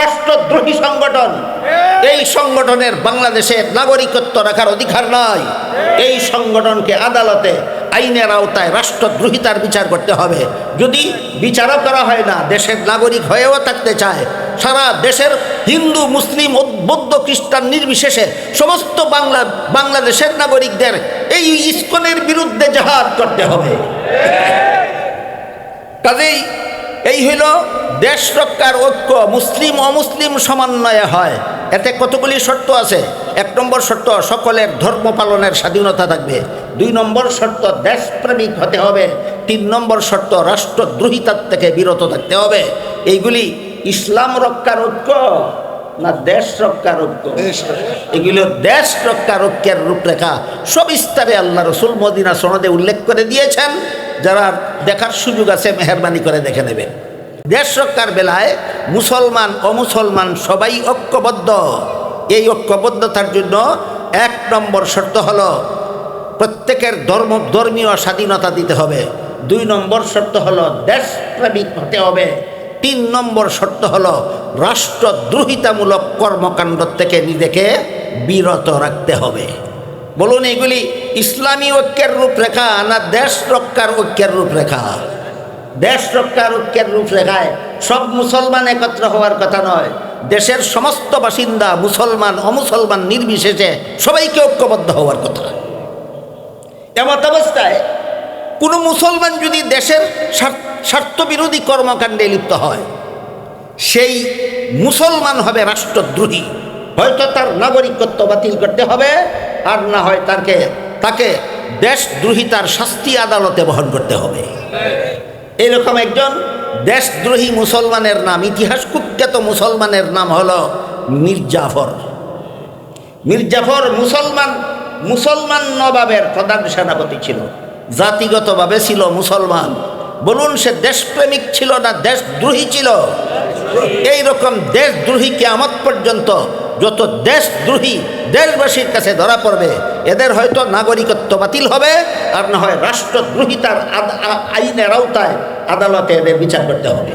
রাষ্ট্রদ্রোহী সংগঠন। এই সংগঠনের বাংলাদেশের নাগরিকত্ব রাখার অধিকার নাই। এই সংগঠনকে আদালতে আইনের আওতায় রাষ্ট্রদ্রোহিতার বিচার করতে হবে। যদি বিচারও করা হয় না, দেশের নাগরিক হয়েও থাকতে চায়, সারা দেশের হিন্দু মুসলিম বৌদ্ধ খ্রিস্টান নির্বিশেষে সমস্ত বাংলাদেশের নাগরিকদের এই ইসকনের বিরুদ্ধে জিহাদ করতে হবে। কাজেই এই হইল দেশ রক্ষার ঐক্য, মুসলিম অমুসলিম সমন্বয়ে হয়। এতে কতগুলি শর্ত আছে। 1 নম্বর শর্ত, সকলের ধর্ম পালনের স্বাধীনতা থাকবে। 2 নম্বর শর্ত, দেশপ্রেমিক হতে হবে। 3 নম্বর শর্ত, রাষ্ট্রদ্রোহিতার থেকে বিরত থাকতে হবে। এইগুলি ইসলাম রক্ষার ঐক্য না দেশ রক্ষার ঐক্য? এগুলো দেশ রক্ষার ঐক্যের রূপরেখা সবিস্তারে আল্লাহ রসুল মদিনা সনদে উল্লেখ করে দিয়েছেন। যারা দেখার সুযোগ আছে মেহরবানি করে দেখে নেবেন। দেশ রক্ষার বেলায় মুসলমান অমুসলমান সবাই ঐক্যবদ্ধ। এই ঐক্যবদ্ধতার জন্য 1 নম্বর শর্ত হলো প্রত্যেকের ধর্মীয় স্বাধীনতা দিতে হবে। 2 নম্বর শর্ত হলো দেশপ্রেমিক হতে হবে। 3 নম্বর শর্ত হলো রাষ্ট্রদ্রোহিতামূলক কর্মকাণ্ড থেকে নিজেকে বিরত রাখতে হবে। বলুন, এগুলি ইসলামী ঐক্যের রূপরেখা না দেশ রক্ষার ঐক্যের রূপরেখা? দেশ রক্ষার ঐক্যের রূপরেখায় সব মুসলমান একত্র হওয়ার কথা নয়। দেশের সমস্ত বাসিন্দা মুসলমান অমুসলমান নির্বিশেষে সবাইকে ঐক্যবদ্ধ হওয়ার কথা। এমত অবস্থায় কোনো মুসলমান যদি দেশের স্বার্থবিরোধী কর্মকাণ্ডে লিপ্ত হয়, সেই মুসলমান হবে রাষ্ট্রদ্রোহী। হয়তো তার নাগরিকত্ব বাতিল করতে হবে, আর না হয় তাকে দেশদ্রোহিতার শাস্তি আদালতে বহন করতে হবে। এরকম একজন দেশদ্রোহী মুসলমানের নাম, ইতিহাস কুখ্যাত মুসলমানের নাম হলো মীর জাফর। মীর জাফর মুসলমান নবাবের প্রধান সেনাপতি ছিল, জাতিগতভাবে ছিল মুসলমান। বলুন, সে দেশপ্রেমিক ছিল না দেশদ্রোহী ছিল? এইরকম দেশদ্রোহী কিয়ামত পর্যন্ত যত দেশদ্রোহী দেশবাসীর কাছে ধরা পড়বে, এদের হয়তো নাগরিকত্ব বাতিল হবে, আর না হয় রাষ্ট্রদ্রোহিতার আইনের আওতায় আদালতে এদের বিচার করতে হবে।